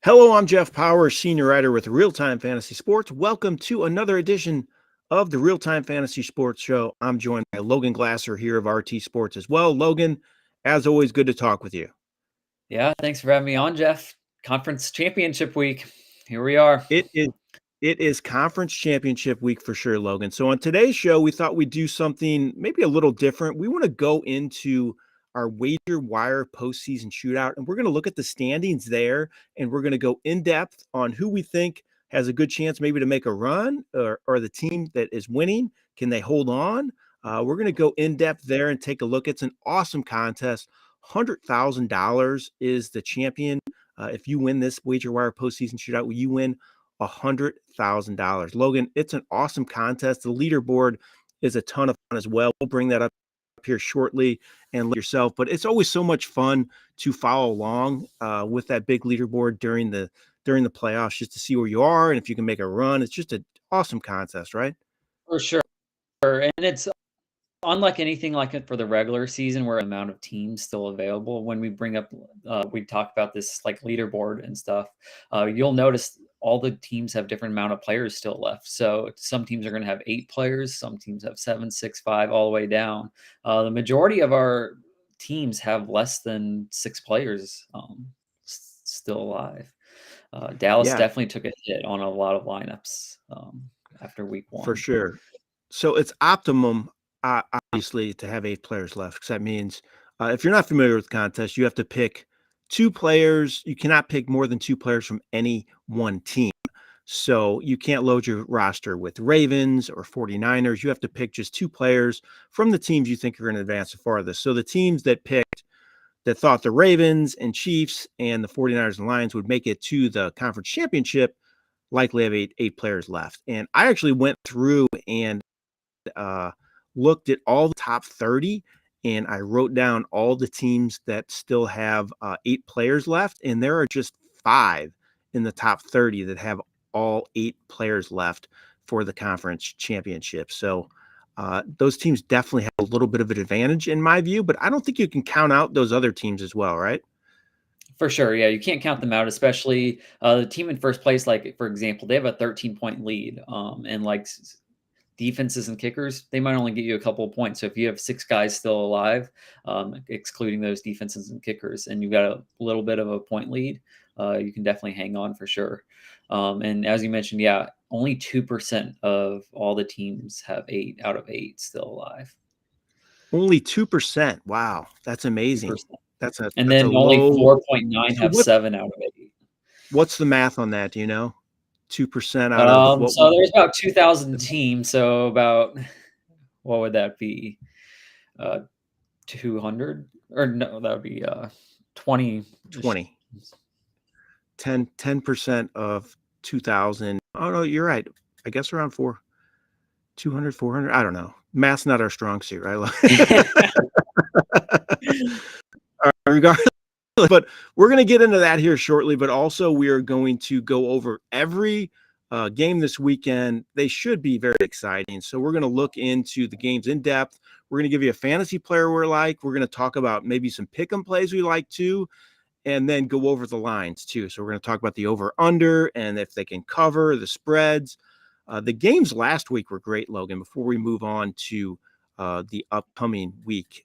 Hello, I'm Jeff Power, senior writer with RealTime Fantasy Sports. Welcome to another edition of the RealTime Fantasy Sports Show. I'm joined by Logan Glaser here of RT Sports as well. Logan, as always, good to talk with you. Yeah, thanks for having me on, Jeff. Conference Championship Week. Here we are. It is conference championship week for sure, Logan. So on today's show, we thought we'd do something maybe a little different. We want to go into our WagerWire postseason shootout, and we're going to look at the standings there, and we're going to go in depth on who we think has a good chance maybe to make a run, or the team that is winning. Can they hold on? We're going to go in depth there and take a look. It's an awesome contest. $100,000 is the champion. If you win this WagerWire postseason shootout, you win $100,000. Logan, it's an awesome contest. The leaderboard is a ton of fun as well. We'll bring that up here shortly and let yourself, but it's always so much fun to follow along with that big leaderboard during the playoffs, just to see where you are and if you can make a run. It's just an awesome contest, right? For sure. And it's unlike anything like it for the regular season where amount of teams still available. When we bring up, we talk about this like leaderboard and stuff, you'll notice all the teams have different amount of players still left. So some teams are going to have 8 players. Some teams have 7, 6, 5, all the way down. The majority of our teams have less than 6 players still alive. Dallas Yeah, definitely took a hit on a lot of lineups after week 1. for sure. So it's optimum, obviously, to have 8 players left, because that means if you're not familiar with the contest, you have to pick 2 players. You cannot pick more than 2 players from any one team. So you can't load your roster with Ravens or 49ers. You have to pick just 2 players from the teams you think are going to advance the farthest. So the teams that thought the Ravens and Chiefs and the 49ers and Lions would make it to the conference championship likely have eight players left. And I actually went through and looked at all the top 30, and I wrote down all the teams that still have 8 players left, and there are just 5 in the top 30 that have all 8 players left for the conference championship. So those teams definitely have a little bit of an advantage in my view, but I don't think you can count out those other teams as well, right? For sure, yeah, you can't count them out, especially the team in first place. Like for example, they have a 13-point lead, and like defenses and kickers, they might only get you a couple of points. So if you have 6 guys still alive, excluding those defenses and kickers, and you've got a little bit of a point lead, you can definitely hang on for sure. And as you mentioned, yeah, only 2% of all the teams have 8 out of 8 still alive. Only 2%. Wow, that's amazing. 2%. That's a And that's a then only low. 4.9 So have 7 out of 8. what's the math on that? Do you know? 2% out of what So would there's about 2,000 teams. So about, what would that be? 200? Or no, that would be 20. 20? 10% of 2,000. Oh no, you're right. I guess around 200, 400. I don't know. Math's not our strong suit, right? Regardless, but we're going to get into that here shortly. But also, we are going to go over every game this weekend. They should be very exciting. So we're going to look into the games in depth. We're going to give you a fantasy player we're like. We're going to talk about maybe some pick 'em plays we like too, and then go over the lines too. So we're going to talk about the over under and if they can cover the spreads. The games last week were great, Logan. Before we move on to the upcoming week,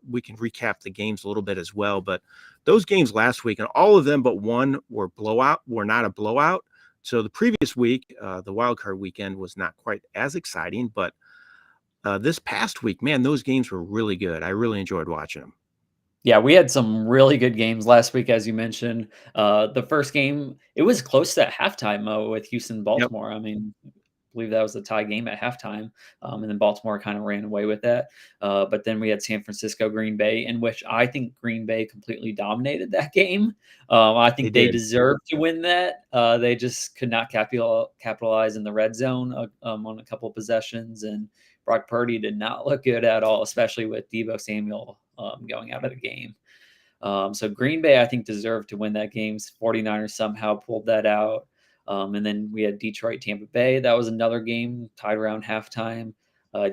we can recap the games a little bit as well. But those games last week, and all of them but one were not a blowout. So the previous week, the wild card weekend, was not quite as exciting. But this past week, man, those games were really good. I really enjoyed watching them. Yeah, we had some really good games last week, as you mentioned. The first game, it was close to halftime with Houston, Yep. Baltimore. I mean, I believe that was a tie game at halftime, and then Baltimore kind of ran away with that. But then we had San Francisco, Green Bay, in which I think Green Bay completely dominated that game. I They think they did. deserved to win that. They just could not capitalize in the red zone on a couple of possessions, and Brock Purdy did not look good at all, especially with Deebo Samuel going out of the game. So Green Bay, I think, deserved to win that game. 49ers somehow pulled that out. And then we had Detroit, Tampa Bay. That was another game tied around halftime.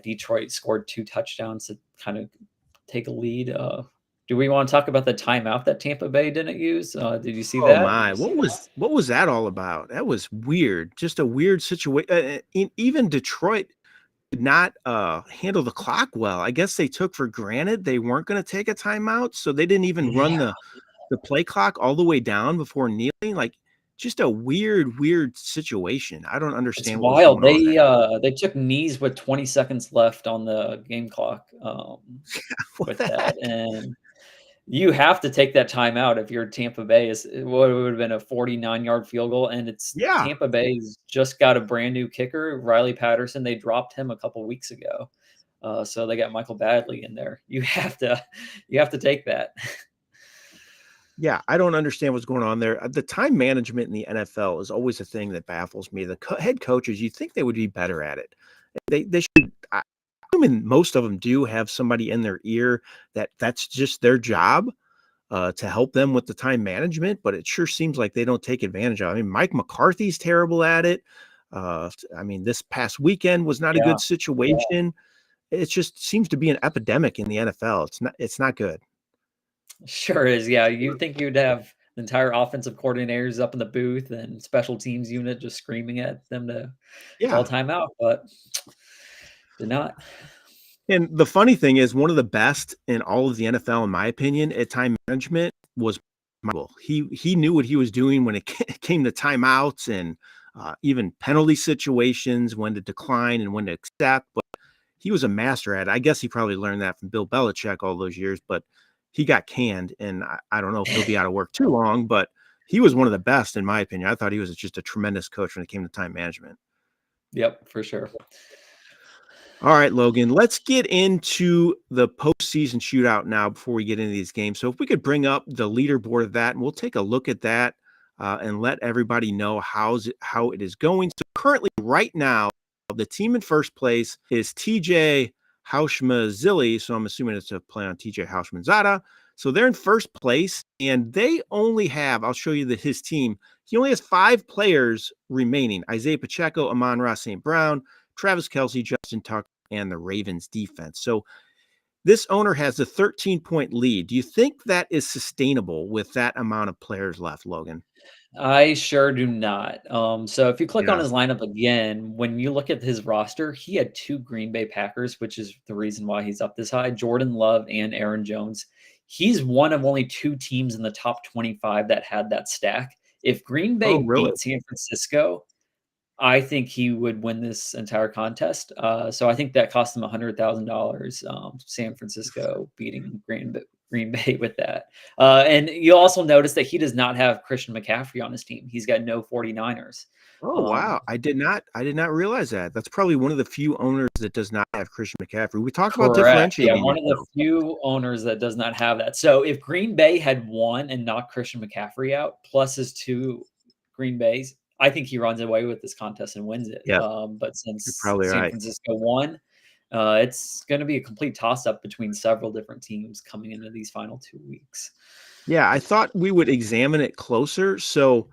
Detroit scored 2 touchdowns to kind of take a lead Do we want to talk about the timeout that Tampa Bay didn't use? Did you see Oh that? my, what was that all about? That was weird. Just a weird situation. Even Detroit did not handle the clock well. I guess they took for granted they weren't going to take a timeout, so they didn't even run Yeah, the play clock all the way down before kneeling. Like just a weird situation. I don't it's understand what was wild. going on there. They took knees with 20 seconds left on the game clock What with the that, heck? and you have to take that timeout if you're Tampa Bay. Is what would have been a 49-yard field goal, and it's Yeah. Tampa Bay's just got a brand new kicker, Riley Patterson. They dropped him a couple weeks ago, so they got Michael Badley in there. You have to take that. Yeah, I don't understand what's going on there. The time management in the NFL is always a thing that baffles me. The head coaches, you think they would be better at it. They should. I mean, most of them do have somebody in their ear that's just their job to help them with the time management. But it sure seems like they don't take advantage of it. I mean, Mike McCarthy's terrible at it. I mean, this past weekend was not a Yeah, good situation. It just seems to be an epidemic in the NFL. It's not good. sure is. Yeah, you think you'd have the entire offensive coordinators up in the booth and special teams unit just screaming at them to call Yeah. timeout, but did not. And the funny thing is, one of the best in all of the NFL, in my opinion, at time management was Michael. He knew what he was doing when it came to timeouts and even penalty situations, when to decline and when to accept. But he was a master at it. I guess he probably learned that from Bill Belichick all those years. But he got canned, and I don't know if he'll be out of work too long. But he was one of the best, in my opinion. I thought he was just a tremendous coach when it came to time management. Yep, for sure. All right, Logan, let's get into the postseason shootout now before we get into these games. So, if we could bring up the leaderboard of that, and we'll take a look at that and let everybody know how it is going. So, currently, right now, the team in first place is TJ Haushmazili. So, I'm assuming it's a play on TJ Haushmanzada. So, they're in first place, and they only have, I'll show you his team. He only has 5 players remaining: Isaiah Pacheco, Amon-Ra St. Brown, Travis Kelce, Justin Tucker, and the Ravens defense. So this owner has a 13-point lead. Do you think that is sustainable with that amount of players left, Logan? I sure do not. So if you click on Yeah. his lineup again, when you look at his roster, he had 2 Green Bay Packers, which is the reason why he's up this high, Jordan Love and Aaron Jones. He's one of only 2 teams in the top 25 that had that stack. If Green Oh, Bay really? beat San Francisco, I think he would win this entire contest. So I think that cost him $100,000. San Francisco beating Green Bay with that. And you also notice that he does not have Christian McCaffrey on his team. He's got no 49ers. Oh, Um, wow. I did not realize that. That's probably one of the few owners that does not have Christian McCaffrey. We talked about Correct. Yeah, differentiating one of the yourself. few owners that does not have that. So if Green Bay had won and knocked Christian McCaffrey out, plus his 2 Green Bays, I think he runs away with this contest and wins it. Yeah, But you're since probably San right. Francisco won, it's going to be a complete toss-up between several different teams coming into these final 2 weeks. Yeah, I thought we would examine it closer. So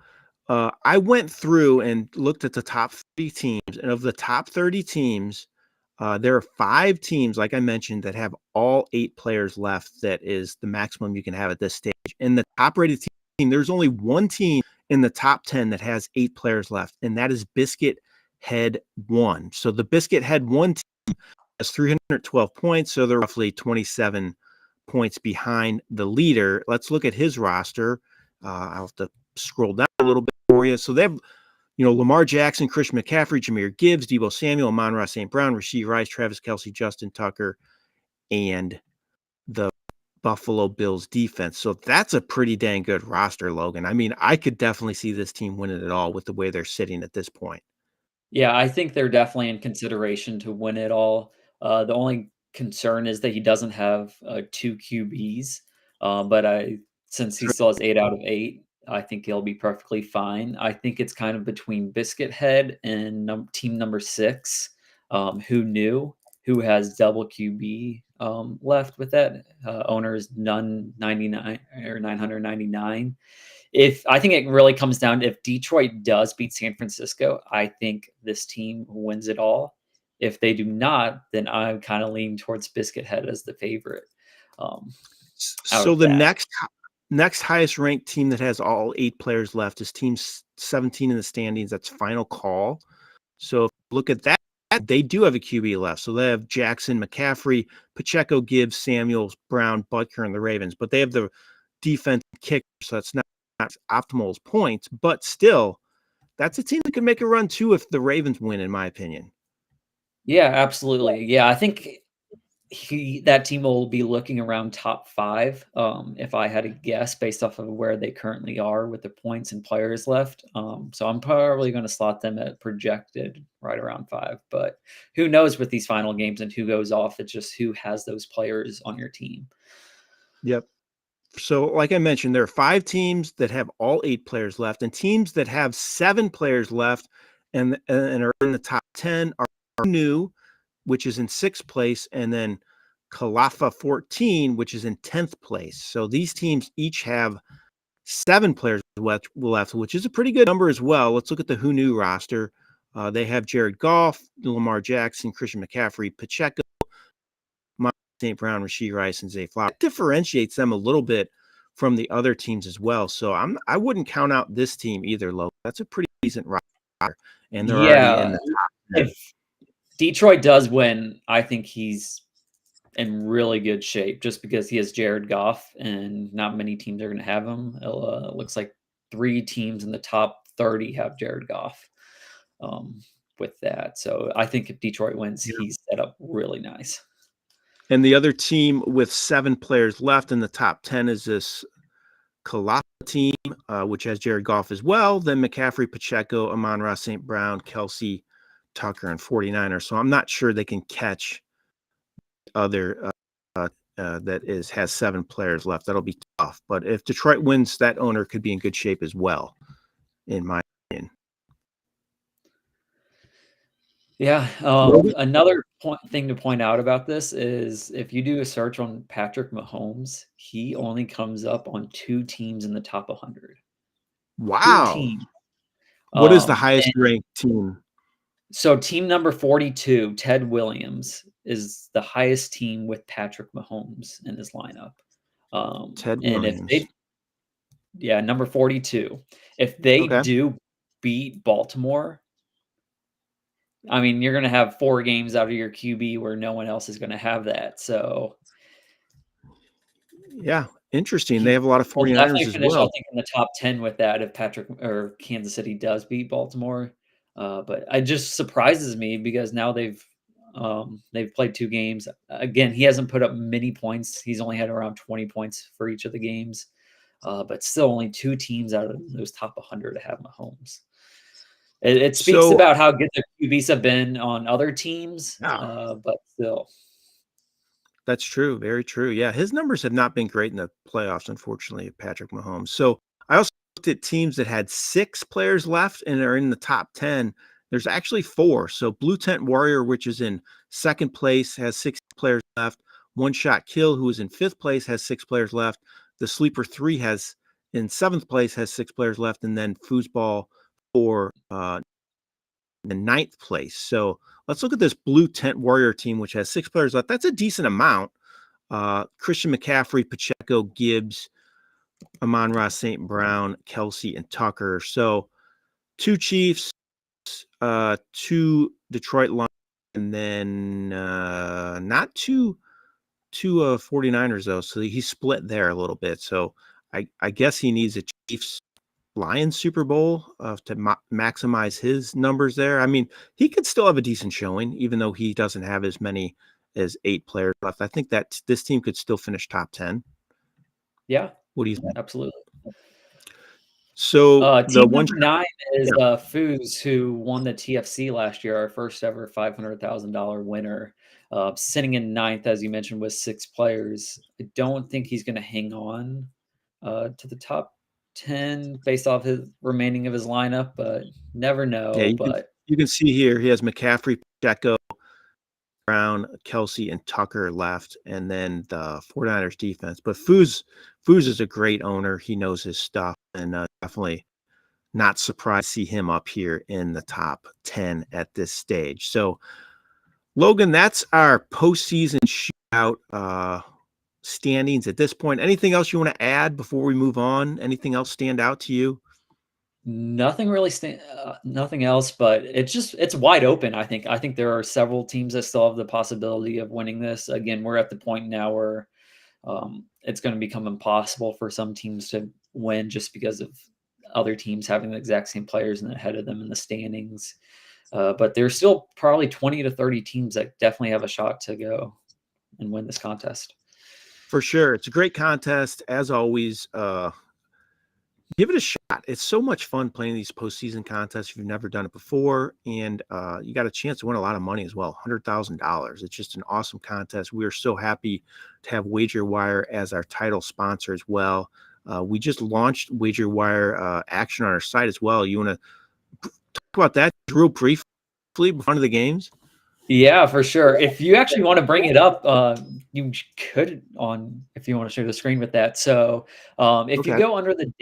I went through and looked at the top 30 teams. And of the top 30 teams, there are 5 teams, like I mentioned, that have all 8 players left. That is the maximum you can have at this stage. In the top rated team, there's only one team in the top 10 that has 8 players left, and that is Biscuit Head 1. So the Biscuit Head 1 team has 312 points. So they're roughly 27 points behind the leader. Let's look at his roster. I'll have to scroll down a little bit for you. So they have, Lamar Jackson, Christian McCaffrey, Jahmyr Gibbs, Deebo Samuel, Amon-Ra St. Brown, Rashee Rice, Travis Kelce, Justin Tucker, and the Buffalo Bills defense. So that's a pretty dang good roster, Logan. I mean, I could definitely see this team winning it all with the way they're sitting at this point. Yeah, I think they're definitely in consideration to win it all. The only concern is that he doesn't have 2 QBs, but since he Sure. still has 8 out of 8, I think he'll be perfectly fine. I think it's kind of between Biscuit Head and team number 6, who knew, who has double QB left with that. Owner is none 99 or 999. If I think it really comes down to if Detroit does beat San Francisco, I think this team wins it all. If they do not, then I'm kind of leaning towards Biscuit Head as the favorite. Um, out So of the that. next highest ranked team that has all 8 players left is team 17 in the standings. That's Final Call. So if you look at that, they do have a QB left. So they have Jackson, McCaffrey, Pacheco, Gibbs, Samuels, Brown, Butker, and the Ravens. But they have the defense kicker, so that's not optimal as points. But still, that's a team that could make a run too if the Ravens win, in my opinion. Yeah, absolutely. Yeah, I think that team will be looking around top 5, if I had to guess based off of where they currently are with the points and players left. So I'm probably going to slot them at projected right around 5. But who knows with these final games and who goes off? It's just who has those players on your team. Yep. So, like I mentioned, there are 5 teams that have all 8 players left, and teams that have 7 players left and are in the top 10 are new, which is in 6th place, and then Kalafa 14, which is in 10th place. So these teams each have 7 players left, which is a pretty good number as well. Let's look at the Who Knew roster. They have Jared Goff, Lamar Jackson, Christian McCaffrey, Pacheco, St. Brown, Rashee Rice, and Zay Flowers. It differentiates them a little bit from the other teams as well. So I wouldn't count out this team either, Logan. That's a pretty decent roster, and they're already in Yeah, the top 10. if Detroit does win, I think he's in really good shape just because he has Jared Goff and not many teams are going to have him. It looks like 3 teams in the top 30 have Jared Goff with that. So I think if Detroit wins, Yeah. he's set up really nice. And the other team with 7 players left in the top 10 is this Kalapa team, which has Jared Goff as well. Then McCaffrey, Pacheco, Amon-Ra, St. Brown, Kelsey, Tucker, and 49ers. So I'm not sure they can catch other that has 7 players left. That'll be tough. But if Detroit wins, that owner could be in good shape as well, in my opinion. Yeah. Another thing to point out about this is if you do a search on Patrick Mahomes, he only comes up on 2 teams in the top 100. 2 Wow. teams. What is the highest And ranked team? so team number 42, Ted Williams, is the highest team with Patrick Mahomes in his lineup. Ted And if Williams. yeah, number 42. If they Okay. do beat Baltimore, I mean, you're going to have 4 games out of your QB where no one else is going to have that. So Yeah, interesting. They he have a lot of will 49ers definitely as finish, I well. think, in the top 10 with that if Patrick or Kansas City does beat Baltimore. But it just surprises me because now they've played 2 games. Again, he hasn't put up many points. He's only had around 20 points for each of the games. But still only 2 teams out of those top 100 to have Mahomes. It speaks So, about how good the QBs have been on other teams, yeah, but still. that's true. Very true. Yeah, his numbers have not been great in the playoffs, unfortunately, Patrick Mahomes. So I also looked at teams that had 6 players left and are in the top 10. There's actually 4. So Blue Tent Warrior, which is in 2nd place, has 6 players left. One Shot Kill, who is in 5th place, has 6 players left. The Sleeper 3 has in 7th place has 6 players left, and then Foosball for the 9th place. So let's look at this Blue Tent Warrior team, which has 6 players left. That's a decent amount. Christian McCaffrey, Pacheco, Gibbs, Amon-Ra, St. Brown, Kelsey, and Tucker. So 2 Chiefs, 2 Detroit Lions, and then not two 49ers, though. So he's split there a little bit. So I guess he needs a Chiefs Lions Super Bowl to maximize his numbers there. I mean, he could still have a decent showing, even though he doesn't have as many as 8 players left. I think that this team could still finish top 10. Yeah, What do you think? absolutely. So the Team one, number 9 is yeah, Foos, who won the TFC last year, our first ever $500,000 winner. Sitting in 9th, as you mentioned, with 6 players. I don't think he's going to hang on to the top 10 based off his remaining of his lineup, but never yeah, know. But you can see here he has McCaffrey, Pacheco, Brown, Kelsey, and Tucker left, and then the 49ers defense. But Foos is a great owner. He knows his stuff, and definitely not surprised to see him up here in the top 10 at this stage. So, Logan, that's our postseason shootout. standings at this point. Anything else you want to add before we move on? Anything else stand out to you? Nothing really, nothing else, but it's wide open. I think there are several teams that still have the possibility of winning this. Again, we're at the point now where it's going to become impossible for some teams to win just because of other teams having the exact same players and ahead of them in the standings. But there's still probably 20 to 30 teams that definitely have a shot to go and win this contest. For sure. It's a great contest, as always. Give it a shot. It's so much fun playing these postseason contests if you've never done it before. And you got a chance to win a lot of money as well, $100,000. It's just an awesome contest. We are so happy to have WagerWire as our title sponsor as well. We just launched WagerWire action on our site as well. You want to talk about that real briefly before the games? Yeah, for sure. If you actually want to bring it up, you could if you want to share the screen with that. So if you go under the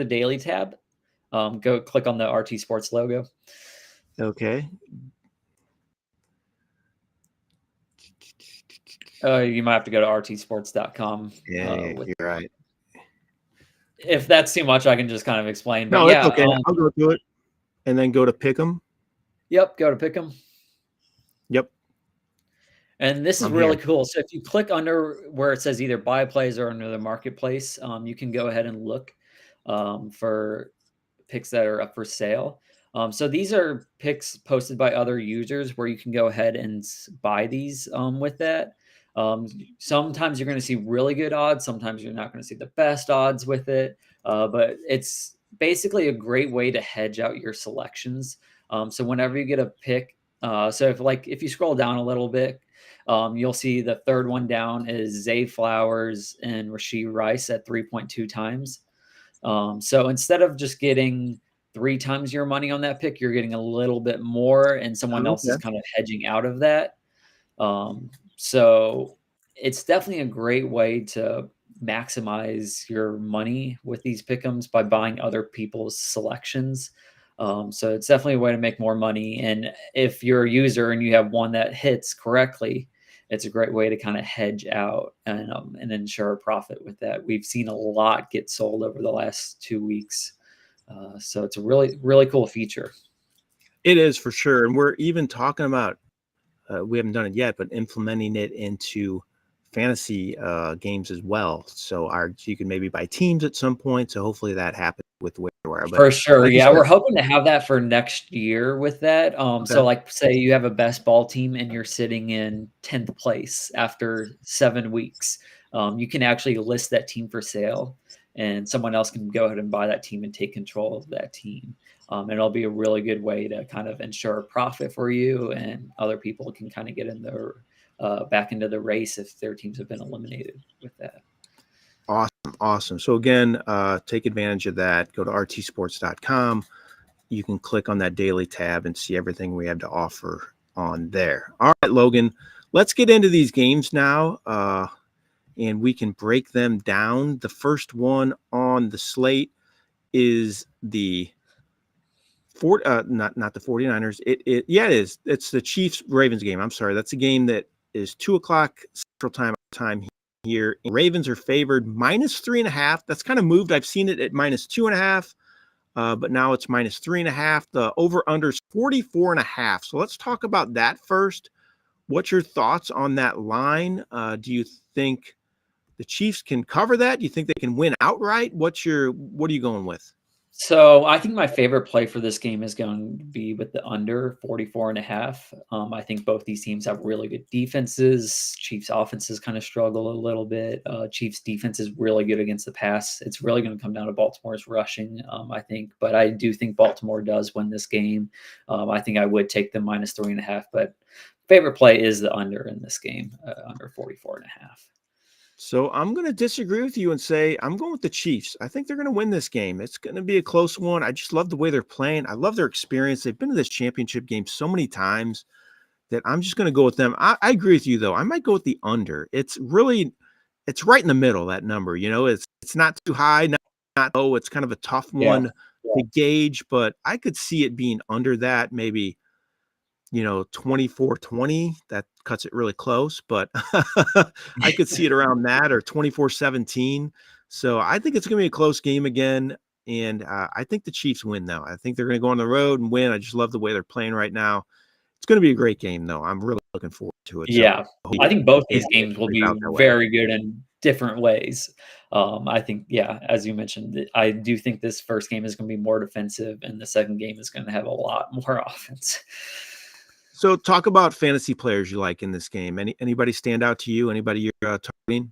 daily tab, go click on the RT Sports logo. Okay. You might have to go to rtsports.com. Yeah, you're right. If that's too much, I can just kind of explain. But No, yeah, it's okay. I'll go through it and then go to pick 'em. Yep, go to pick 'em. Yep. And this is really cool. So if you click under where it says either buy plays or under the marketplace, you can go ahead and look for picks that are up for sale. So these are picks posted by other users where you can go ahead and buy these with that. Sometimes you're going to see really good odds. Sometimes you're not going to see the best odds with it. But it's basically a great way to hedge out your selections. So whenever you get a pick, so if you scroll down a little bit, you'll see the third one down is Zay Flowers and Rashee Rice at 3.2 times. So instead of just getting 3 times your money on that pick, you're getting a little bit more, and someone else is kind of hedging out of that. So it's definitely a great way to maximize your money with these pick'ems by buying other people's selections. So it's definitely a way to make more money. And if you're a user and you have one that hits correctly, it's a great way to kind of hedge out and ensure a profit with that. We've seen a lot get sold over the last 2 weeks. So it's a really, really cool feature. It is for sure. And we're even talking about, we haven't done it yet, but implementing it into fantasy games as well. So you can maybe buy teams at some point. So hopefully that happens with WagerWire. For sure. Like yeah, we're hoping to have that for next year with that. So like say you have a best ball team and you're sitting in 10th place after 7 weeks. You can actually list that team for sale and someone else can go ahead and buy that team and take control of that team. And it'll be a really good way to kind of ensure a profit for you, and other people can kind of get in their back into the race if their teams have been eliminated with that. Awesome. So again, take advantage of that. Go to rtsports.com. You can click on that daily tab and see everything we have to offer on there. All right, Logan, let's get into these games now, and we can break them down. The first one on the slate is the not the 49ers. It is. It's the Chiefs-Ravens game. I'm sorry. That's a game that is 2:00 Central time here. Ravens are favored -3.5. That's kind of moved. I've seen it at -2.5, but now it's -3.5. The over/under is 44.5. So let's talk about that first. What's your thoughts on that line? Do you think the Chiefs can cover that? Do you think they can win outright? What are you going with? So I think my favorite play for this game is going to be with the under 44.5. I think both these teams have really good defenses. Chiefs offenses kind of struggle a little bit. Chiefs defense is really good against the pass. It's really going to come down to Baltimore's rushing, I think. But I do think Baltimore does win this game. I think I would take them -3.5. But favorite play is the under in this game, under 44.5. So I'm going to disagree with you and say I'm going with the Chiefs. I think they're going to win this game. It's going to be a close one. I just love the way they're playing. I love their experience. They've been to this championship game so many times that I'm just going to go with them. I agree with you, though. I might go with the under. It's right in the middle, that number. You know, it's not too high, not low. It's kind of a tough one to gauge, but I could see it being under that, maybe 24-20. That cuts it really close, but I could see it around that, or 24-17. So I think it's going to be a close game again. And I think the Chiefs win, though. I think they're going to go on the road and win. I just love the way they're playing right now. It's going to be a great game, though. I'm really looking forward to it. Yeah, I think both these It games will plays be out that way. very good in different ways. I think, yeah, as you mentioned, I do think this first game is going to be more defensive, and the second game is going to have a lot more offense. So talk about fantasy players you like in this game. Anybody stand out to you? Anybody you're targeting?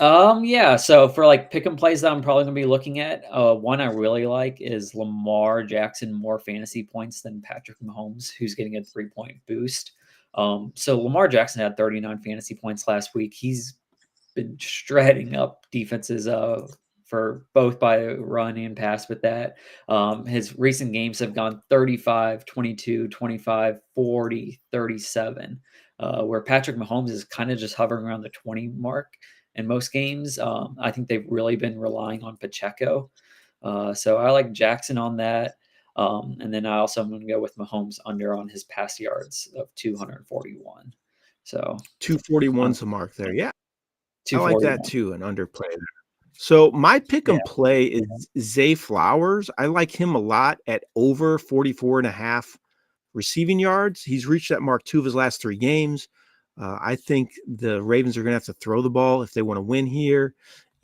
Yeah. So for like pick and plays that I'm probably gonna be looking at, one I really like is Lamar Jackson, more fantasy points than Patrick Mahomes, who's getting a 3-point boost. So Lamar Jackson had 39 fantasy points last week. He's been shredding up defenses for both by run and pass with that. His recent games have gone 35, 22, 25, 40, 37, where Patrick Mahomes is kind of just hovering around the 20 mark in most games. I think they've really been relying on Pacheco. So I like Jackson on that. And then I also am going to go with Mahomes under on his pass yards of 241. So 241's the mark there. Yeah, I like that 241. too, an underplay there. So my pick Yeah. and play is Zay Flowers. I like him a lot at over 44.5 receiving yards. He's reached that mark 2 of his last 3 games. I think the Ravens are going to have to throw the ball if they want to win here.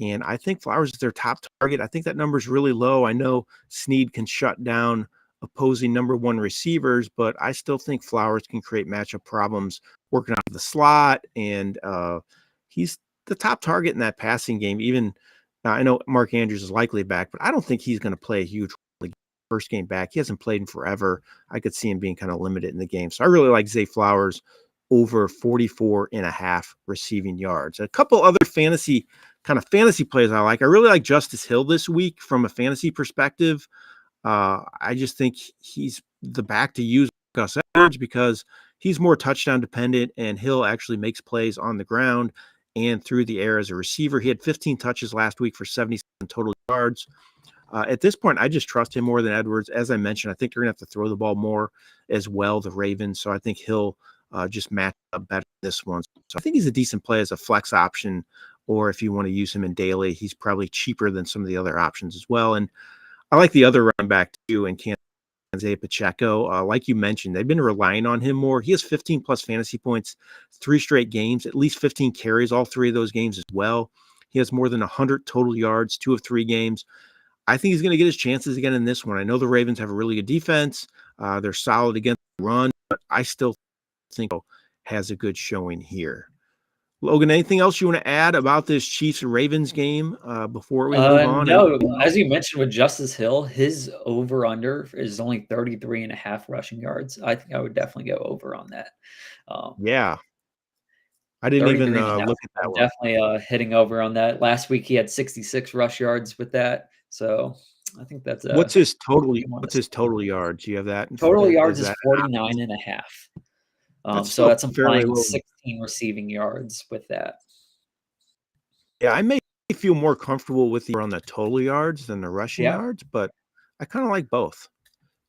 And I think Flowers is their top target. I think that number is really low. I know Snead can shut down opposing number 1 receivers, but I still think Flowers can create matchup problems working out of the slot. And he's the top target in that passing game. Even I know Mark Andrews is likely back, but I don't think he's going to play a huge first game back. He hasn't played in forever. I could see him being kind of limited in the game. So I really like Zay Flowers over 44.5 receiving yards. A couple other fantasy plays I like. I really like Justice Hill this week from a fantasy perspective. I just think he's the back to use Gus Edwards because he's more touchdown dependent, and Hill actually makes plays on the ground and through the air as a receiver. He had 15 touches last week for 77 total yards. At this point, I just trust him more than Edwards. As I mentioned, I think they're going to have to throw the ball more as well, the Ravens. So I think he'll just match up better this one. So I think he's a decent play as a flex option, or if you want to use him in daily, he's probably cheaper than some of the other options as well. And I like the other running back too, and Kansas Pacheco. Like you mentioned, they've been relying on him more. He has 15 plus fantasy points, 3 straight games, at least 15 carries, all 3 of those games as well. He has more than 100 total yards, 2 of 3 games. I think he's going to get his chances again in this one. I know the Ravens have a really good defense. They're solid against the run, but I still think has a good showing here. Logan, anything else you want to add about this Chiefs-Ravens game before we move on? No, as you mentioned with Justice Hill, his over-under is only 33.5 rushing yards. I think I would definitely go over on that. Yeah. I didn't even 33.5, look at that one. definitely hitting over on that. Last week, he had 66 rush yards with that. So I think that's What's his total yards? You have that? Total yards is is that 49.5. that's So that's fairly implying low. 16 receiving yards with that. Yeah, I may feel more comfortable with on the total yards than the rushing yards, but I kind of like both.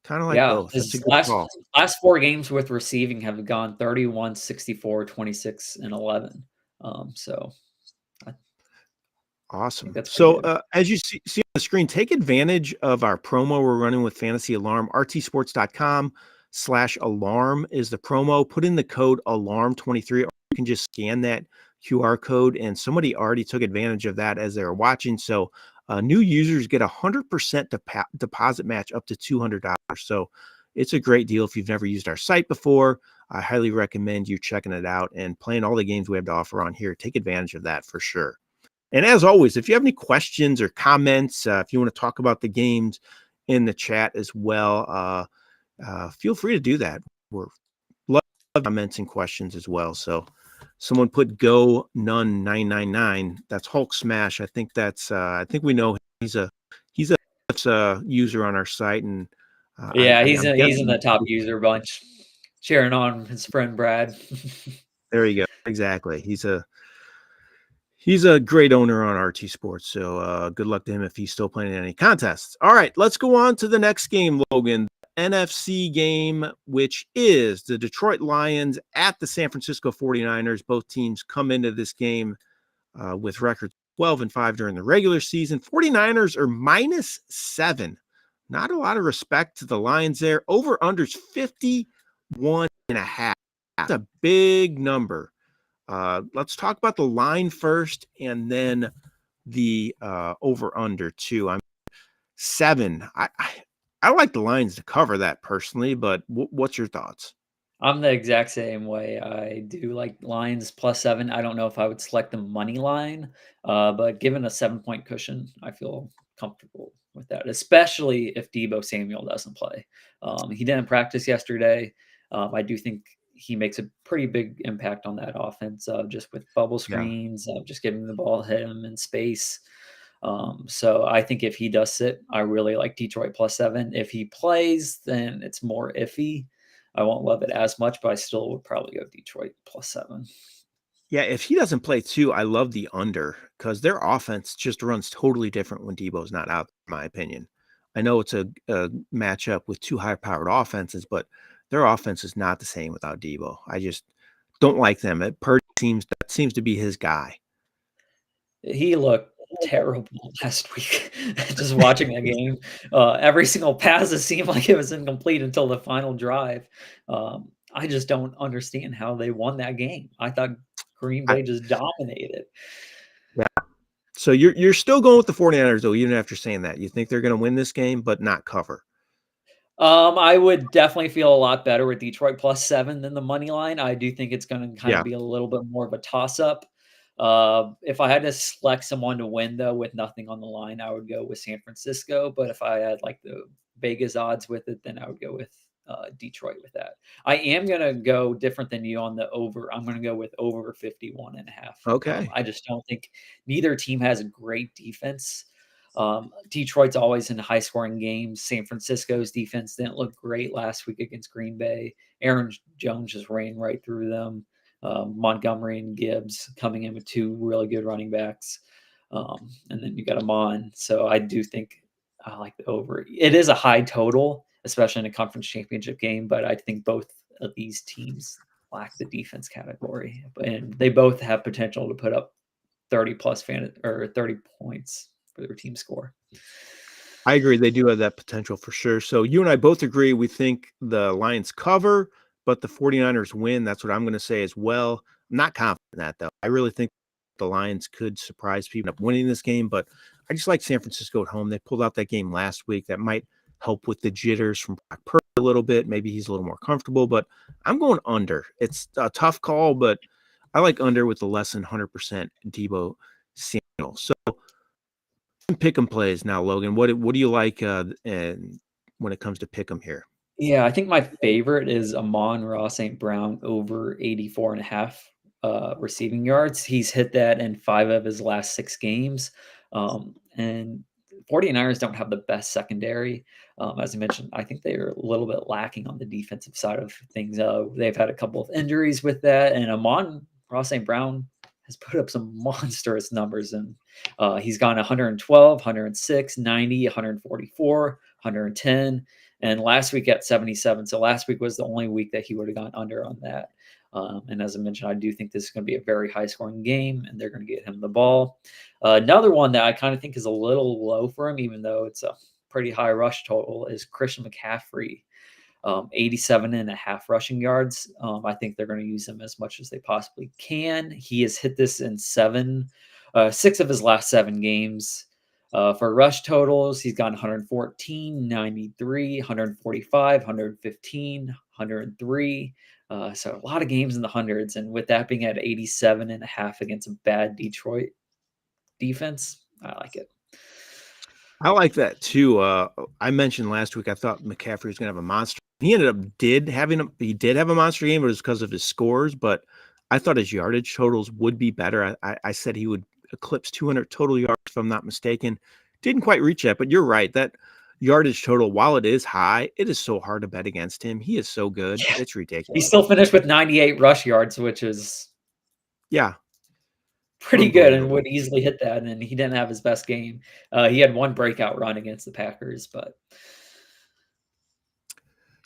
That's a good call. Last 4 games with receiving have gone 31, 64, 26, and 11. So Awesome. that's So good. as you see on the screen, take advantage of our promo we're running with Fantasy Alarm. rtsports.com/alarm is the promo. Put in the code alarm23, or you can just scan that QR code, and somebody already took advantage of that as they were watching. So new users get 100% deposit match up to $200. So it's a great deal if you've never used our site before. I highly recommend you checking it out and playing all the games we have to offer on here. Take advantage of that for sure. And as always, if you have any questions or comments, if you want to talk about the games in the chat as well, feel free to do that. We're love comments and questions as well. So someone put Go None 999. That's Hulk Smash. I think we know he's a user on our site, and He's in the top user bunch, cheering on his friend Brad. There you go. Exactly. He's a great owner on RT Sports, so good luck to him if he's still playing in any contests. All right, let's go on to the next game, Logan. NFC game, which is the Detroit Lions at the San Francisco 49ers. Both teams come into this game with records 12-5 during the regular season. 49ers are -7. Not a lot of respect to the Lions there. Over unders 51.5. That's a big number. Let's talk about the line first and then the over under too. I'm 7. I like the Lions to cover that personally, but what's your thoughts? I'm the exact same way. I do like Lions +7. I don't know if I would select the money line, but given a 7-point cushion, I feel comfortable with that, especially if Deebo Samuel doesn't play. He didn't practice yesterday. I do think he makes a pretty big impact on that offense, just with bubble Yeah. screens, just getting the ball, hit him in space. So I think if he does sit, I really like Detroit +7. If he plays, then it's more iffy. I won't love it as much, but I still would probably go Detroit +7. Yeah, if he doesn't play too, I love the under because their offense just runs totally different when Debo's not out, in my opinion. I know it's a matchup with two high-powered offenses, but their offense is not the same without Debo. I just don't like them. That seems to be his guy. He looked terrible last week. Just watching that game, every single pass, it seemed like it was incomplete until the final drive. I just don't understand how they won that game. I thought Green I, Bay just dominated. yeah. So you're still going with the 49ers though, even after saying that. You think they're going to win this game, but not cover. I would definitely feel a lot better with Detroit +7 than the money line. I do think it's gonna kinda Yeah. be a little bit more of a toss-up. If I had to select someone to win, though, with nothing on the line, I would go with San Francisco, but if I had, like, the Vegas odds with it, then I would go with, Detroit with that. I am gonna go different than you on the over. I'm gonna go with over 51.5. Okay. I just don't think neither team has a great defense. Detroit's always in high scoring games. San Francisco's defense didn't look great last week against Green Bay. Aaron Jones just ran right through them. Montgomery and Gibbs coming in with two really good running backs. And then you got Amon. So I do think I like the over. It is a high total, especially in a conference championship game, but I think both of these teams lack the defense category. And they both have potential to put up 30 plus or 30 points for their team score. I agree. They do have that potential for sure. So you and I both agree. We think the Lions cover, but the 49ers win. That's what I'm going to say as well. I'm not confident in that, though. I really think the Lions could surprise people up winning this game, but I just like San Francisco at home. They pulled out that game last week. That might help with the jitters from Brock Purdy a little bit. Maybe he's a little more comfortable, but I'm going under. It's a tough call, but I like under with the less than 100% Deebo Samuel. So pick 'em plays now, Logan. What do you like and when it comes to pick 'em here? Yeah, I think my favorite is Amon-Ra St. Brown over 84.5 receiving yards. He's hit that in 5 of his last 6 games. And 49ers don't have the best secondary. As I mentioned, I think they are a little bit lacking on the defensive side of things. They've had a couple of injuries with that, and Amon-Ra St. Brown has put up some monstrous numbers, and he's gone 112, 106, 90, 144, 110. And last week at 77. So last week was the only week that he would have gone under on that. And as I mentioned, I do think this is going to be a very high scoring game and they're going to get him the ball. Another one that I kind of think is a little low for him, even though it's a pretty high rush total, is Christian McCaffrey. 87.5 rushing yards. I think they're going to use him as much as they possibly can. He has hit this in 6 of his last 7 games. For rush totals, he's gone 114, 93, 145, 115, 103. So a lot of games in the hundreds. And with that being at 87.5 against a bad Detroit defense, I like it. I like that too. I mentioned last week I thought McCaffrey was going to have a monster. He ended up did have a monster game, but it was because of his scores. But I thought his yardage totals would be better. I said he would eclipse 200 total yards, if I'm not mistaken. Didn't quite reach that, but you're right. That yardage total, while it is high, it is so hard to bet against him. He is so good. Yeah. It's He ridiculous. still finished with 98 rush yards, which is Yeah. pretty good and Unbelievable. would easily hit that. And he didn't have his best game. He had one breakout run against the Packers, but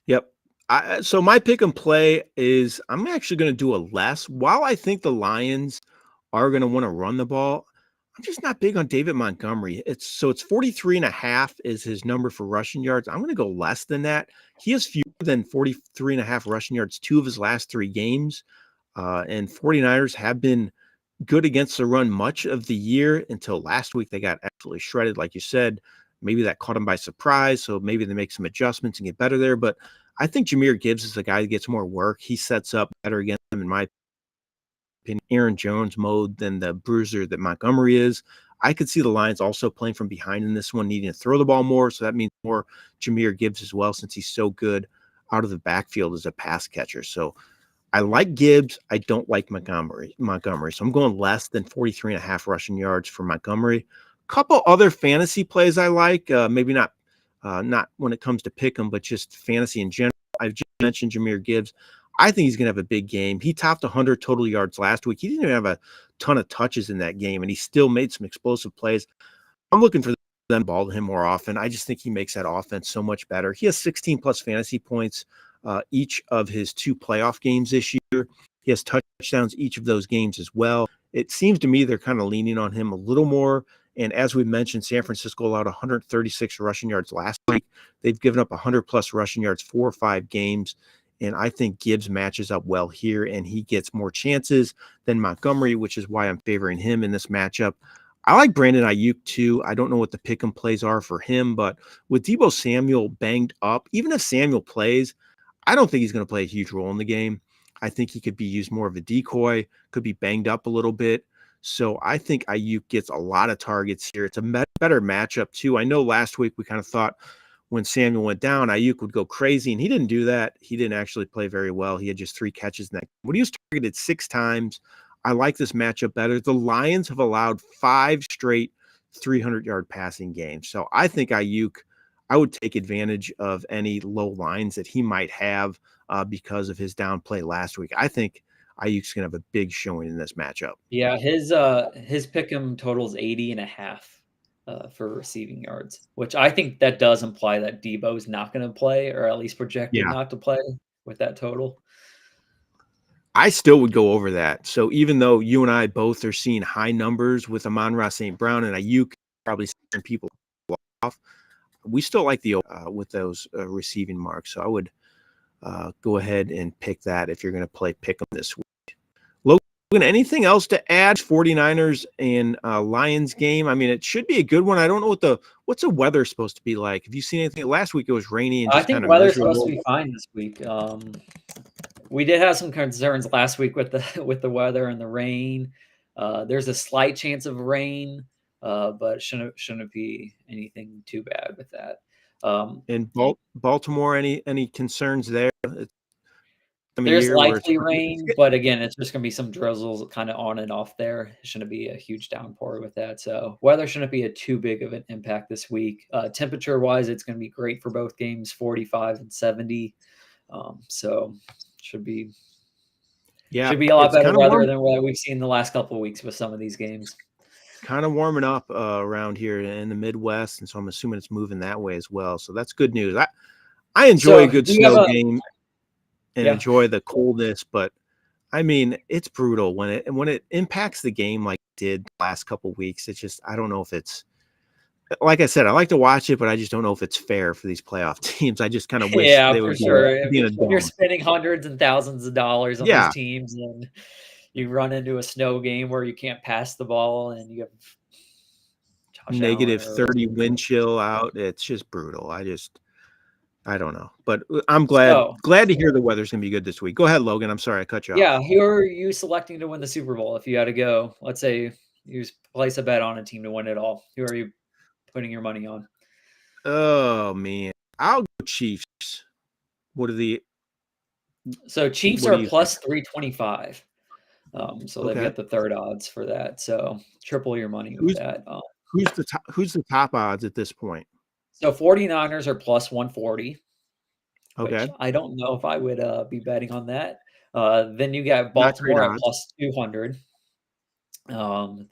Yep. So my pick and play is I'm actually going to do a less. While I think the Lions are going to want to run the ball, I'm just not big on David Montgomery. It's 43.5 is his number for rushing yards. I'm going to go less than that. He has fewer than 43.5 rushing yards 2 of his last 3 games. And 49ers have been good against the run much of the year until last week. They got absolutely shredded, like you said. Maybe that caught them by surprise, so maybe they make some adjustments and get better there. But I think Jahmyr Gibbs is the guy that gets more work. He sets up better against them, in my opinion, Aaron Jones mode than the bruiser that Montgomery is. I could see the Lions also playing from behind in this one, needing to throw the ball more. So that means more Jahmyr Gibbs as well, since he's so good out of the backfield as a pass catcher. So I like Gibbs. I don't like Montgomery. So I'm going less than 43.5 rushing yards for Montgomery. Couple other fantasy plays I like. Maybe not when it comes to pick 'em, but just fantasy in general. I've just mentioned Jahmyr Gibbs. I think he's going to have a big game. He topped 100 total yards last week. He didn't even have a ton of touches in that game, and he still made some explosive plays. I'm looking for them to ball to him more often. I just think he makes that offense so much better. He has 16 plus fantasy points each of his 2 playoff games this year. He has touchdowns each of those games as well. It seems to me they're kind of leaning on him a little more. And as we mentioned, San Francisco allowed 136 rushing yards last week. They've given up 100 plus rushing yards 4 or 5 games. And I think Gibbs matches up well here, and he gets more chances than Montgomery, which is why I'm favoring him in this matchup. I like Brandon Ayuk too. I don't know what the pick and plays are for him, but with Deebo Samuel banged up, even if Samuel plays, I don't think he's going to play a huge role in the game. I think he could be used more of a decoy, could be banged up a little bit. So I think Ayuk gets a lot of targets here. It's a better matchup too. I know last week we kind of thought when Samuel went down, Ayuk would go crazy, and he didn't do that. He didn't actually play very well. He had just 3 catches in that. But he was targeted 6 times. I like this matchup better. The Lions have allowed 5 straight 300-yard passing games. So I think Ayuk, I would take advantage of any low lines that he might have because of his down play last week. I think Ayuk's going to have a big showing in this matchup. Yeah, his pick'em totals 80.5 for receiving yards, which I think that does imply that Debo's not going to play, or at least projected Yeah. not to play with that total. I still would go over that. So even though you and I both are seeing high numbers with Amon-Ra St. Brown and Ayuk probably scaring people off, we still like the with those receiving marks. So I would go ahead and pick that if you're going to play pick them this week. Logan, anything else to add? 49ers and Lions game. I mean, it should be a good one. I don't know what's the weather supposed to be like. Have you seen anything? Last week it was rainy and I just think kind of weather's supposed miserable. to be fine this week. We did have some concerns last week with the weather and the rain. There's a slight chance of rain, but shouldn't be anything too bad with that. In Baltimore, any concerns there? It's time of There's year where likely rain, but again, it's just gonna be some drizzles kind of on and off there. It shouldn't be a huge downpour with that. So weather shouldn't be a too big of an impact this week. Temperature-wise, it's gonna be great for both games, 45 and 70. So should be a lot it's better kind of weather warm. than what we've seen the last couple of weeks with some of these games. Kind of warming up around here in the Midwest, and so I'm assuming it's moving that way as well. So that's good news. I enjoy a So good do you have snow a game and yeah? enjoy the coldness, but I mean it's brutal when it impacts the game like it did the last couple weeks. It's just I don't know if it's like I said, I like to watch it, but I just don't know if it's fair for these playoff teams. I just kind of wish Yeah, they for would sure. be in a When you're dome. spending hundreds and thousands of dollars on these Yeah, teams and you run into a snow game where you can't pass the ball and you have Josh Allen negative or 30 wind chill out. It's just brutal. I don't know, but I'm so glad to hear the weather's gonna be good this week. Go ahead, Logan. I'm sorry I cut you yeah, off. who are you selecting to win the Super Bowl if you had to go? Let's say you place a bet on a team to win it all. Who are you putting your money on? Oh man, I'll go Chiefs. What are the So Chiefs What do are you think? plus 325. So they've Okay, got the third odds for that. So triple your money with who's that. who's the top odds at this point? So 49ers are plus 140, which Okay, I don't know if I would be betting on that. Then you got not great Baltimore at odds. plus 200.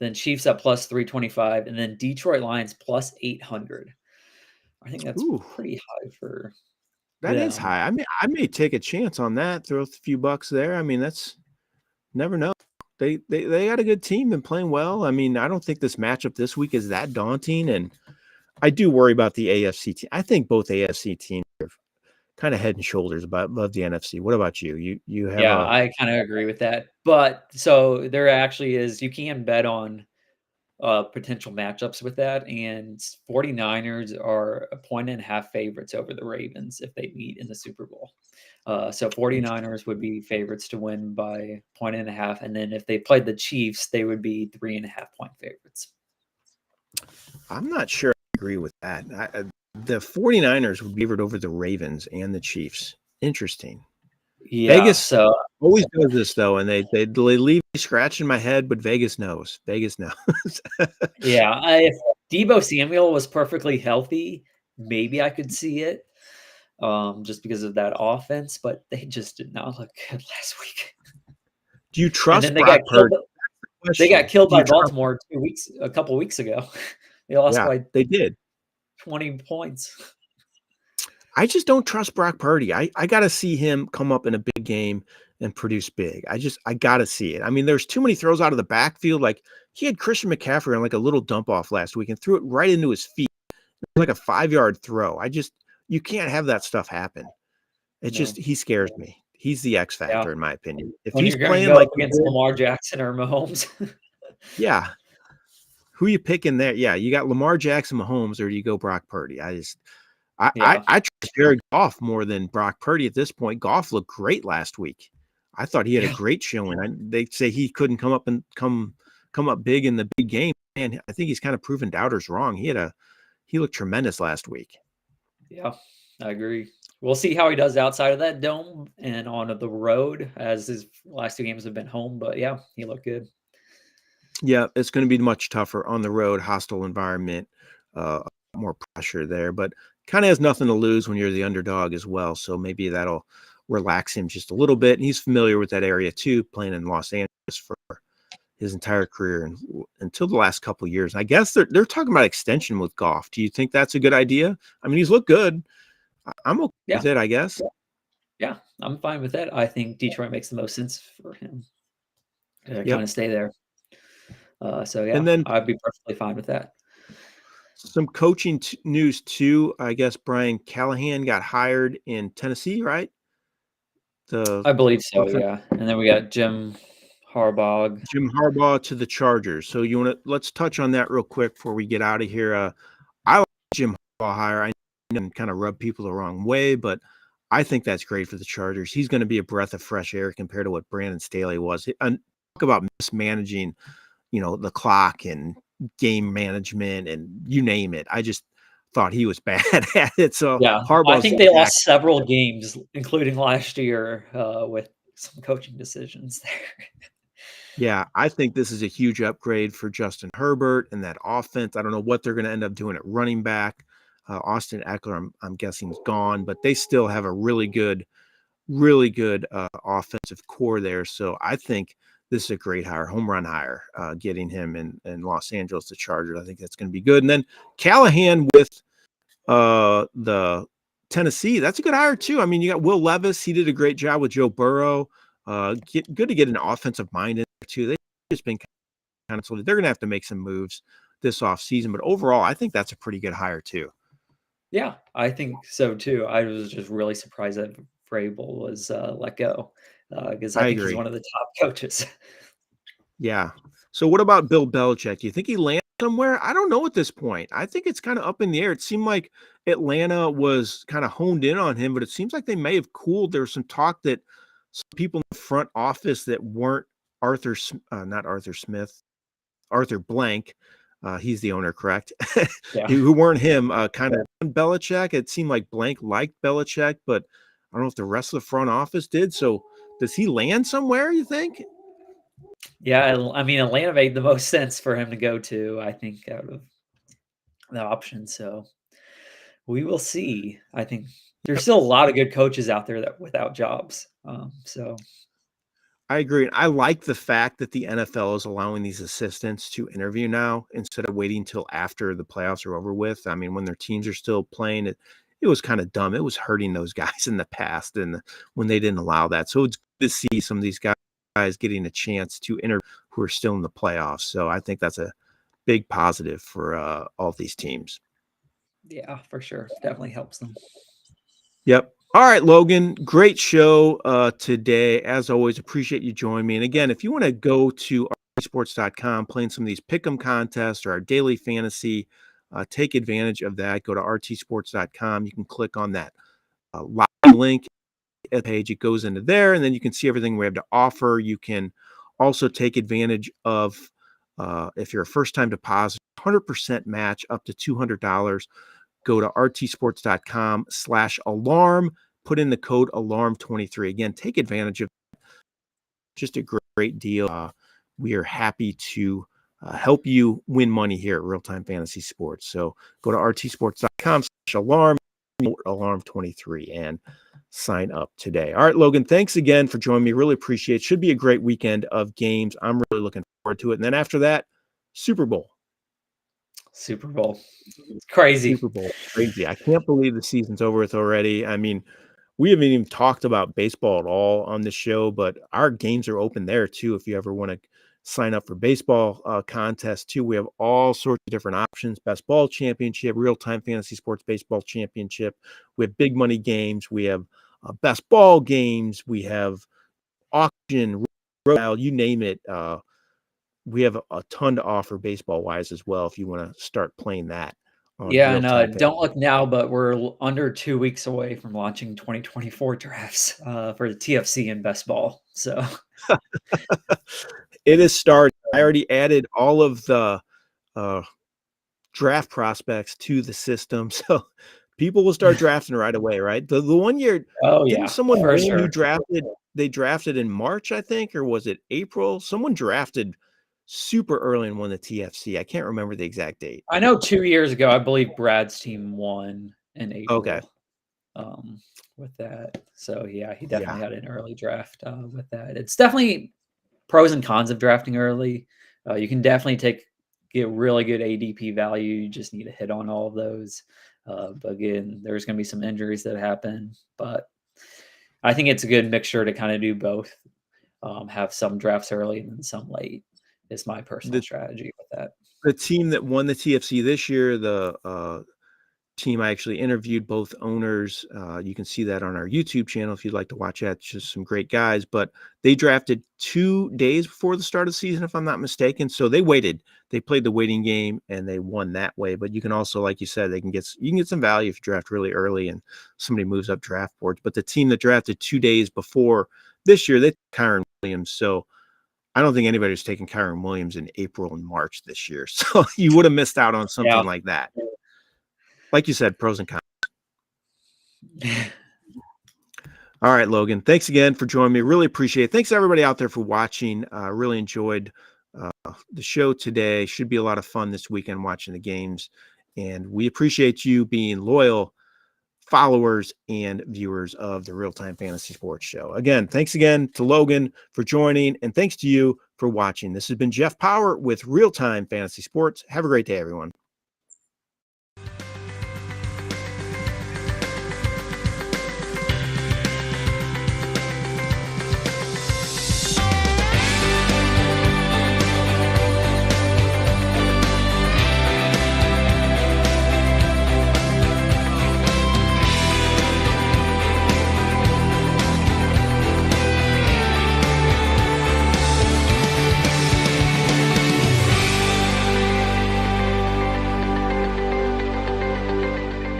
Then Chiefs at plus 325, and then Detroit Lions plus 800. I think that's Ooh, pretty high for. That is them. high. I may take a chance on that, throw a few bucks there. I mean, that's never know. They got a good team and playing well. I mean, I don't think this matchup this week is that daunting, and I do worry about the AFC team. I think both AFC teams are kind of head and shoulders above the NFC. What about you? You have Yeah, a I kind of agree with that. But so there actually is, you can bet on potential matchups with that. And 49ers are a 1.5 favorites over the Ravens if they meet in the Super Bowl. So 49ers would be favorites to win by 1.5. And then if they played the Chiefs, they would be 3.5 point favorites. I'm not sure I agree with that. The 49ers would be favored over the Ravens and the Chiefs. Interesting. Yeah. Vegas So always does this though, and they leave me scratching my head, but Vegas knows. Vegas knows. yeah, if Debo Samuel was perfectly healthy, maybe I could see it. Just because of that offense, but they just did not look good last week. Do you And trust then they Brock got killed. Purdy? They got killed Do you by trust? Baltimore a couple weeks ago. They lost Yeah, by they did. 20 points. I just don't trust Brock Purdy. I got to see him come up in a big game and produce big. I got to see it. I mean, there's too many throws out of the backfield. Like he had Christian McCaffrey on like a little dump off last week and threw it right into his feet, like a 5-yard throw. You can't have that stuff happen. It's No. just he scares me. He's the X Yeah. factor in my opinion. If When he's you're going to playing go like up against Lamar Jackson or Mahomes. yeah, who you picking there? Yeah, you got Lamar Jackson, Mahomes, or do you go Brock Purdy? Yeah. I trust Jared Goff more than Brock Purdy at this point. Goff looked great last week. I thought he had a Yeah. great showing. They say he couldn't come up big in the big game. And I think he's kind of proven doubters wrong. He looked tremendous last week. Yeah, I agree. We'll see how he does outside of that dome and on the road, as his last 2 games have been home. But yeah, he looked good. Yeah, it's going to be much tougher on the road, hostile environment, more pressure there, but kind of has nothing to lose when you're the underdog as well. So maybe that'll relax him just a little bit. And he's familiar with that area too, playing in Los Angeles for his entire career and until the last couple of years. I guess they're talking about extension with Goff. Do you think that's a good idea? I mean, he's looked good. I'm okay Yeah. with it, I guess. Yeah, I'm fine with that. I think Detroit makes the most sense for him to Yep. kind of stay there. So yeah, And then I'd be perfectly fine with that. some coaching news too. I guess Brian Callahan got hired in Tennessee, right? I believe so, yeah. And then we got Jim Harbaugh. Jim Harbaugh to the Chargers. So let's touch on that real quick before we get out of here. I like Jim Harbaugh hire. I know kind of rub people the wrong way, but I think that's great for the Chargers. He's going to be a breath of fresh air compared to what Brandon Staley was. And talk about mismanaging, the clock and game management and you name it. I just thought he was bad at it. So Yeah, I think they lost several games, including last year, with some coaching decisions there. Yeah, I think this is a huge upgrade for Justin Herbert and that offense. I don't know what they're going to end up doing at running back. Austin Eckler, I'm guessing, is gone, but they still have a really good offensive core there. So I think this is a great hire, home run hire, getting him in Los Angeles to Chargers. I think that's going to be good. And then Callahan with the Tennessee, that's a good hire too. I mean, you got Will Levis. He did a great job with Joe Burrow. Good to get an offensive mind in there too. They've just been kind of so they're going to have to make some moves this offseason. But overall, I think that's a pretty good hire too. Yeah, I think so too. I was just really surprised that Vrabel was let go because I think he's agree. one of the top coaches. Yeah. So what about Bill Belichick? Do you think he lands somewhere? I don't know at this point. I think it's kind of up in the air. It seemed like Atlanta was kind of honed in on him, but it seems like they may have cooled. There was some talk that some people in the front office that weren't not Arthur Smith, Arthur Blank, he's the owner, correct? Yeah. Who weren't him, kind of Belichick. It seemed like Blank liked Belichick, but I don't know if the rest of the front office did. So does he land somewhere, you think? Yeah, I mean, Atlanta made the most sense for him to go to, I think, out of the options. So we will see. I think there's still a lot of good coaches out there that without jobs. So I agree. I like the fact that the NFL is allowing these assistants to interview now instead of waiting till after the playoffs are over with. I mean, when their teams are still playing, it was kind of dumb. It was hurting those guys in the past and when they didn't allow that. So it's good to see some of these guys getting a chance to enter who are still in the playoffs. So I think that's a big positive for all these teams. Yeah, for sure. Definitely helps them. Yep. All right, Logan, great show today. As always, appreciate you joining me. And again, if you want to go to rtsports.com, playing some of these pick'em contests or our daily fantasy, take advantage of that. Go to rtsports.com. You can click on that live link at the page. It goes into there, and then you can see everything we have to offer. You can also take advantage of, if you're a first-time deposit, 100% match up to $200. Go to rtsports.com/alarm, put in the code alarm23. Again, take advantage of just a great deal. We are happy to help you win money here at Real Time Fantasy Sports. So go to rtsports.com/alarm, alarm23, and sign up today. All right, Logan, thanks again for joining me. Really appreciate it. Should be a great weekend of games. I'm really looking forward to it. And then after that, Super Bowl. Super Bowl. It's crazy. Super Bowl. Crazy. I can't believe the season's over with already. I mean, we haven't even talked about baseball at all on the show, but our games are open there too. If you ever want to sign up for baseball contests too, we have all sorts of different options. Best Ball Championship, Real Time Fantasy Sports Baseball Championship. We have big money games. We have best ball games. We have auction, you name it. We have a ton to offer baseball wise as well. If you want to start playing that. Yeah, and don't look now, but we're under 2 weeks away from launching 2024 drafts for the TFC and best ball. So it is started. I already added all of the draft prospects to the system, so people will start drafting right away. Right? The one year, didn't someone for win who sure. drafted? They drafted in March, I think, or was it April? Someone drafted super early and won the TFC. I can't remember the exact date. I know 2 years ago, I believe Brad's team won in April. Okay. With that. So yeah, he Yeah. definitely had an early draft with that. It's definitely pros and cons of drafting early. You can definitely get really good ADP value. You just need to hit on all of those. But again, there's going to be some injuries that happen. But I think it's a good mixture to kind of do both. Have some drafts early and then some late. Is my personal strategy with that. The team that won the TFC this year, the team I actually interviewed, both owners. You can see that on our YouTube channel if you'd like to watch that. It's just some great guys, but they drafted 2 days before the start of the season, if I'm not mistaken. So they waited. They played the waiting game and they won that way. But you can also, like you said, you can get some value if you draft really early and somebody moves up draft boards. But the team that drafted 2 days before this year, they took Kyron Williams. So I don't think anybody's taking Kyron Williams in April and March this year. So you would have missed out on something like that. Like you said, pros and cons. All right, Logan. Thanks again for joining me. Really appreciate it. Thanks to everybody out there for watching. Really enjoyed the show today. Should be a lot of fun this weekend watching the games. And we appreciate you being loyal followers and viewers of the Real Time Fantasy Sports Show. Again, thanks again to Logan for joining, and thanks to you for watching. This has been Jeff Paur with Real Time Fantasy Sports. Have a great day, everyone.